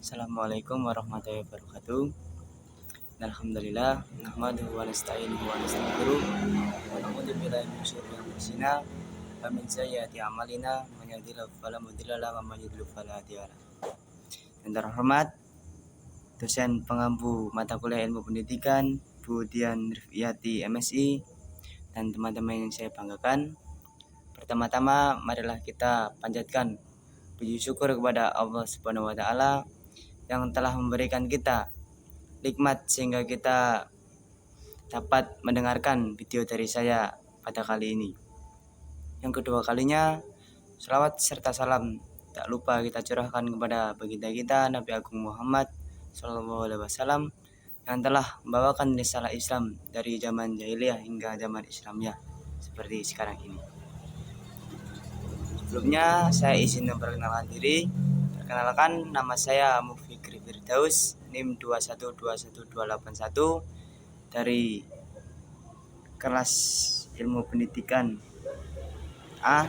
Assalamualaikum warahmatullahi wabarakatuh. Alhamdulillah, nahmaduhu wa nasta'inuhu wa nastaghfiruh wa na'udzu billahi min syururi anfusina wa min sayyiati a'malina man yahdihillahu fala mudilla lahu wa man yudlil fala hadiya lahu. Yang terhormat dosen pengampu mata kuliah ilmu pendidikan Bu Dian Rifiyati MSI dan teman-teman yang saya banggakan. Pertama-tama marilah kita panjatkan puji syukur kepada Allah Subhanahu wa taala yang telah memberikan kita nikmat sehingga kita dapat mendengarkan video dari saya pada kali ini. Yang kedua kalinya, selawat serta salam tak lupa kita curahkan kepada baginda kita Nabi Agung Muhammad SAW yang telah membawakan risalah Islam dari zaman jahiliyah hingga zaman Islamiyah seperti sekarang ini. Sebelumnya saya izin memperkenalkan diri. Perkenalkan, nama saya Mufikri Firdaus, NIM 2121281 dari kelas ilmu pendidikan A.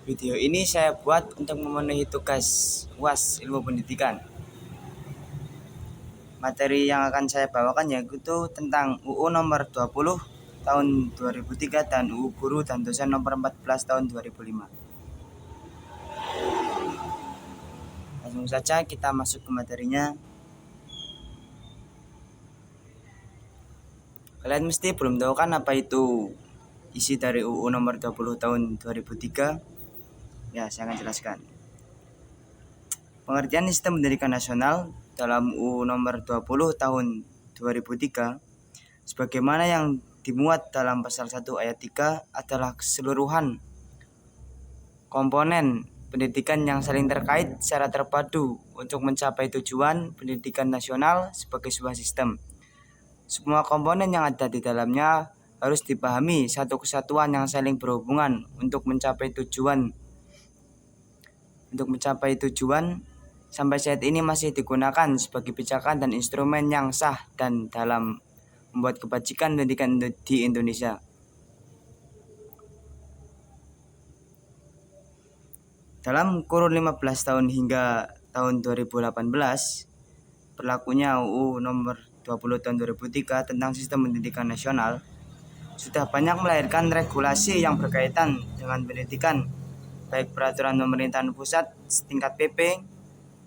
Video ini saya buat untuk memenuhi tugas UAS ilmu pendidikan. Materi yang akan saya bawakan yaitu tentang UU nomor 20 tahun 2003 dan UU Guru dan Dosen nomor 14 tahun 2005. Langsung saja kita masuk ke materinya. Kalian mesti belum tahu kan apa itu isi dari UU nomor 20 tahun 2003? Ya, saya akan jelaskan. Pengertian sistem pendidikan nasional dalam UU nomor 20 tahun 2003 sebagaimana yang dimuat dalam pasal 1 ayat 3 adalah keseluruhan komponen pendidikan yang saling terkait secara terpadu untuk mencapai tujuan pendidikan nasional sebagai sebuah sistem. Semua komponen yang ada di dalamnya harus dipahami satu kesatuan yang saling berhubungan untuk mencapai tujuan. Sampai saat ini masih digunakan sebagai pijakan dan instrumen yang sah dan dalam membuat kebajikan pendidikan di Indonesia. Dalam kurun 15 tahun hingga tahun 2018, berlakunya UU nomor 20 tahun 2003 tentang sistem pendidikan nasional sudah banyak melahirkan regulasi yang berkaitan dengan pendidikan, baik peraturan pemerintahan pusat setingkat PP,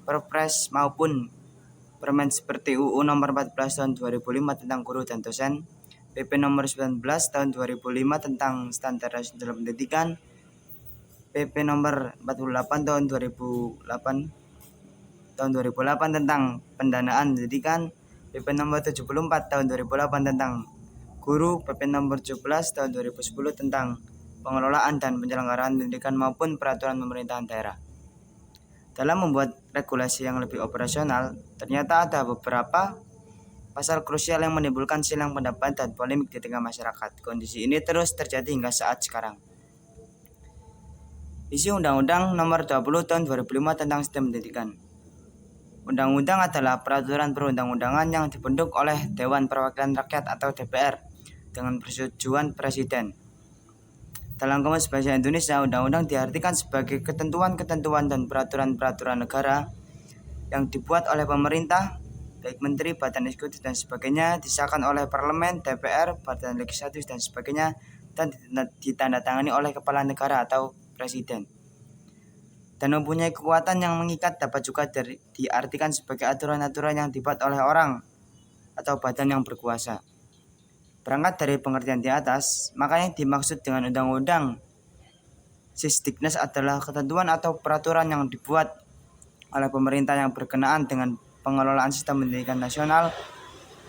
Perpres maupun Permen seperti UU nomor 14 tahun 2005 tentang guru dan dosen, PP nomor 19 tahun 2005 tentang standar dalam pendidikan, PP nomor 48 tahun 2008 tentang pendanaan pendidikan, PP nomor 74 tahun 2008 tentang guru, PP nomor 17 tahun 2010 tentang pengelolaan dan penyelenggaraan pendidikan maupun peraturan pemerintahan daerah. Dalam membuat regulasi yang lebih operasional, ternyata ada beberapa pasal krusial yang menimbulkan silang pendapat dan polemik di tengah masyarakat. Kondisi ini terus terjadi hingga saat sekarang. Isi Undang-Undang Nomor 20 Tahun 2005 tentang Sistem Pendidikan. Undang-undang adalah peraturan perundang-undangan yang dibentuk oleh Dewan Perwakilan Rakyat atau DPR dengan persetujuan Presiden. Dalam Kamus Bahasa Indonesia, undang-undang diartikan sebagai ketentuan-ketentuan dan peraturan-peraturan negara yang dibuat oleh pemerintah, baik menteri, badan eksekutif dan sebagainya, disahkan oleh parlemen, DPR, badan legislatif dan sebagainya, dan ditandatangani oleh kepala negara atau presiden, dan mempunyai kekuatan yang mengikat. Dapat juga diartikan sebagai aturan-aturan yang dibuat oleh orang atau badan yang berkuasa. Berangkat dari pengertian di atas, maka yang dimaksud dengan undang-undang Sisdiknas adalah ketentuan atau peraturan yang dibuat oleh pemerintah yang berkenaan dengan pengelolaan sistem pendidikan nasional.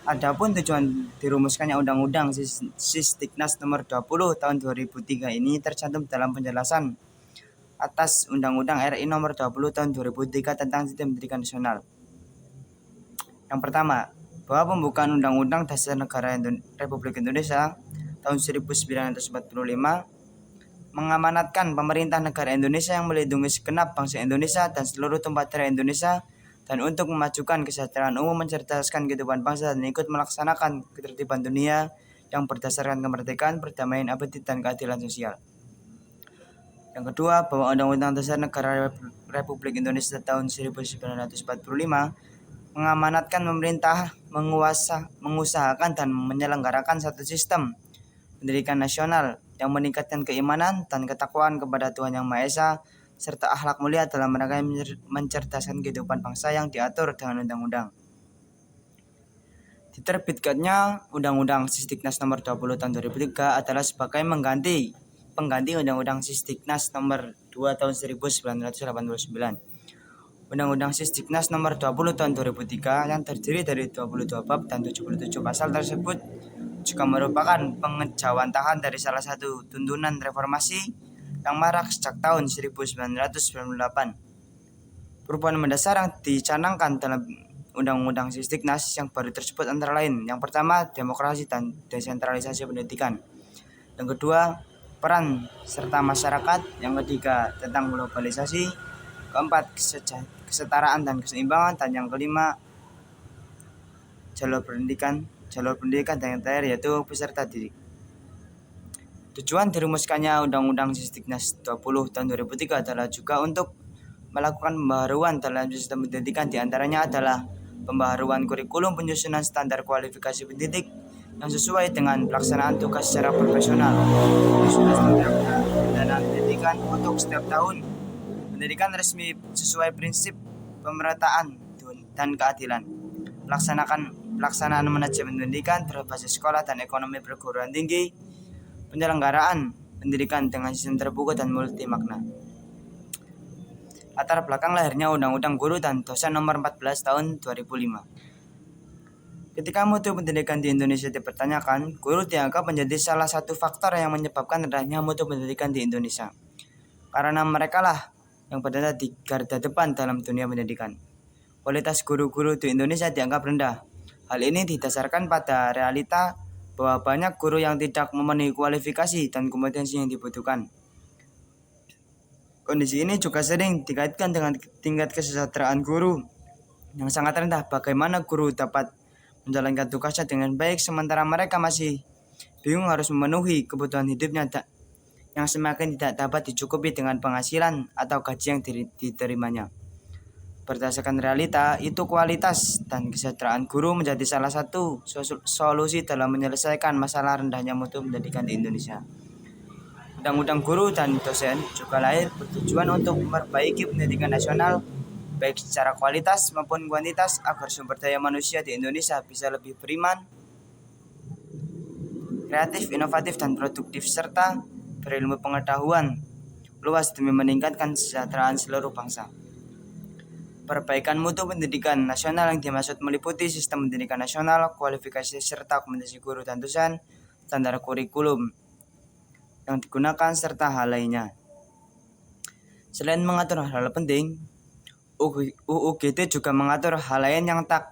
Adapun tujuan dirumuskannya Undang-Undang Sisdiknas nomor 20 tahun 2003 ini tercantum dalam penjelasan atas Undang-Undang RI nomor 20 tahun 2003 tentang Sistem Pendidikan Nasional. Yang pertama, bahwa pembukaan Undang-Undang Dasar Negara Republik Indonesia tahun 1945 mengamanatkan pemerintah negara Indonesia yang melindungi segenap bangsa Indonesia dan seluruh tempat daerah Indonesia, dan untuk memajukan kesejahteraan umum, mencerdaskan kehidupan bangsa, dan ikut melaksanakan ketertiban dunia yang berdasarkan kemerdekaan, perdamaian abadi, dan keadilan sosial. Yang kedua, bahwa Undang-Undang Dasar Negara Republik Indonesia tahun 1945 mengamanatkan pemerintah mengusahakan dan menyelenggarakan satu sistem pendidikan nasional yang meningkatkan keimanan dan ketakwaan kepada Tuhan Yang Maha Esa serta akhlak mulia dalam rangka mencerdaskan kehidupan bangsa yang diatur dengan undang-undang. Diterbitkannya Undang-Undang Sisdiknas Nomor 20 Tahun 2003 adalah sebagai pengganti Undang-Undang Sisdiknas Nomor 2 Tahun 1989. Undang-Undang Sisdiknas Nomor 20 Tahun 2003 yang terdiri dari 22 bab dan 77 pasal tersebut juga merupakan pengejawantahan dari salah satu tuntunan reformasi yang marak sejak tahun 1998. Perubahan mendasar yang dicanangkan dalam Undang-Undang Sisdiknas yang baru tersebut antara lain: yang pertama, demokrasi dan desentralisasi pendidikan; yang kedua, peran serta masyarakat; yang ketiga, tentang globalisasi; keempat, kesetaraan dan keseimbangan; dan yang kelima, jalur pendidikan, dan yang terakhir yaitu peserta didik. Tujuan dirumuskannya Undang-Undang Sisdiknas 20 tahun 2003 adalah juga untuk melakukan pembaharuan dalam sistem pendidikan, diantaranya adalah pembaharuan kurikulum, penyusunan standar kualifikasi pendidik yang sesuai dengan pelaksanaan tugas secara profesional, penyusunan standar pendanaan pendidikan untuk setiap tahun, pendidikan resmi sesuai prinsip pemerataan dan keadilan, pelaksanaan manajemen pendidikan berbasis sekolah dan ekonomi perguruan tinggi, penyelenggaraan pendidikan dengan sistem terbuka dan multi makna. Latar belakang lahirnya Undang-Undang Guru dan Dosen Nomor 14 Tahun 2005. Ketika mutu pendidikan di Indonesia dipertanyakan, guru dianggap menjadi salah satu faktor yang menyebabkan rendahnya mutu pendidikan di Indonesia. Karena mereka lah yang berada di garda depan dalam dunia pendidikan. Kualitas guru-guru di Indonesia dianggap rendah. Hal ini didasarkan pada realita bahwa banyak guru yang tidak memenuhi kualifikasi dan kompetensi yang dibutuhkan. Kondisi ini juga sering dikaitkan dengan tingkat kesejahteraan guru yang sangat rendah. Bagaimana guru dapat menjalankan tugasnya dengan baik sementara mereka masih bingung harus memenuhi kebutuhan hidupnya yang semakin tidak dapat dicukupi dengan penghasilan atau gaji yang diterimanya. Berdasarkan realita itu, kualitas dan kesejahteraan guru menjadi salah satu solusi dalam menyelesaikan masalah rendahnya mutu pendidikan di Indonesia. Undang-Undang Guru dan Dosen juga lahir bertujuan untuk memperbaiki pendidikan nasional baik secara kualitas maupun kuantitas agar sumber daya manusia di Indonesia bisa lebih beriman, kreatif, inovatif, dan produktif serta berilmu pengetahuan luas demi meningkatkan kesejahteraan seluruh bangsa. Perbaikan mutu pendidikan nasional yang dimaksud meliputi sistem pendidikan nasional, kualifikasi serta kompetensi guru dan dosen, standar kurikulum yang digunakan serta hal lainnya. Selain mengatur hal-hal penting, UU GT juga mengatur hal lain yang tak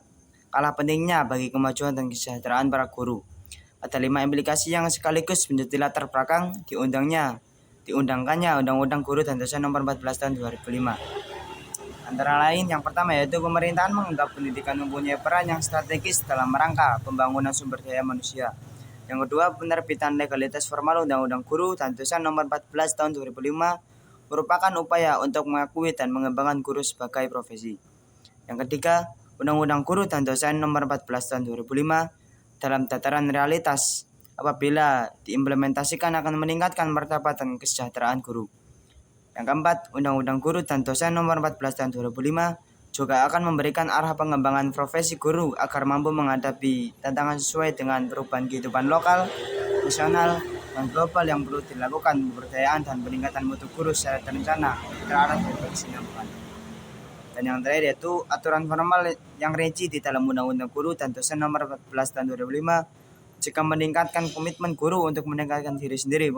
kalah pentingnya bagi kemajuan dan kesejahteraan para guru. Ada 5 implikasi yang sekaligus menjadi latar belakang diundangkannya Undang-Undang Guru dan Dosen Nomor 14 Tahun 2005. Antara lain, yang pertama yaitu pemerintahan menganggap pendidikan mempunyai peran yang strategis dalam rangka pembangunan sumber daya manusia. Yang kedua, penerbitan legalitas formal Undang-Undang Guru dan Dosen Nomor 14 Tahun 2005 merupakan upaya untuk mengakui dan mengembangkan guru sebagai profesi. Yang ketiga, Undang-Undang Guru dan Dosen Nomor 14 Tahun 2005 dalam tataran realitas apabila diimplementasikan akan meningkatkan martabat dan kesejahteraan guru. Yang keempat, Undang-Undang Guru dan Dosen Nomor 14 Tahun 2005 juga akan memberikan arah pengembangan profesi guru agar mampu menghadapi tantangan sesuai dengan perubahan kehidupan lokal, nasional, dan global yang perlu dilakukan pemberdayaan dan peningkatan mutu guru secara terencana, terarah, dan berkesinambungan. Dan yang terakhir yaitu aturan formal yang rinci di dalam Undang-Undang Guru dan Dosen Nomor 14 Tahun 2005 jika meningkatkan komitmen guru untuk meningkatkan diri sendiri,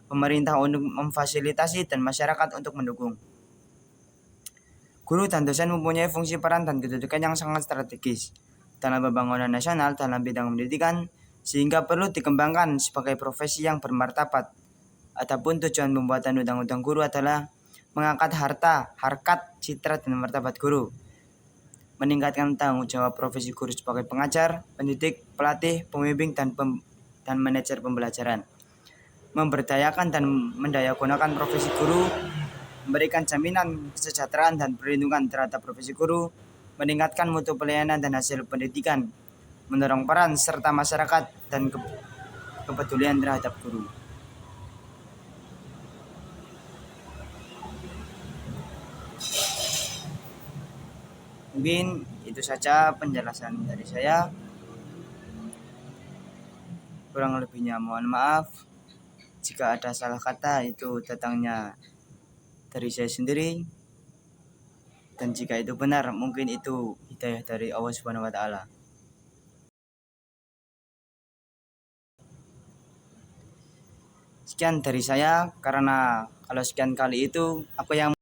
pemerintah untuk memfasilitasi, dan masyarakat untuk mendukung. Guru dan dosen mempunyai fungsi peran dan kedudukan yang sangat strategis dalam pembangunan nasional dalam bidang pendidikan, sehingga perlu dikembangkan sebagai profesi yang bermartabat. Adapun tujuan pembuatan Undang-Undang Guru adalah mengangkat harkat, citra, dan martabat guru, meningkatkan tanggung jawab profesi guru sebagai pengajar, pendidik, pelatih, pembimbing, dan manajer pembelajaran, memberdayakan dan mendayagunakan profesi guru memberikan jaminan kesejahteraan dan perlindungan terhadap profesi guru, meningkatkan mutu pelayanan dan hasil pendidikan, mendorong peran serta masyarakat dan kepedulian terhadap guru. Mungkin itu saja penjelasan dari saya. Kurang lebihnya mohon maaf. Jika ada salah kata itu datangnya dari saya sendiri. Dan jika itu benar, mungkin itu hidayah dari Allah Subhanahu wa taala. Sekian dari saya, karena kalau sekian kali itu aku yang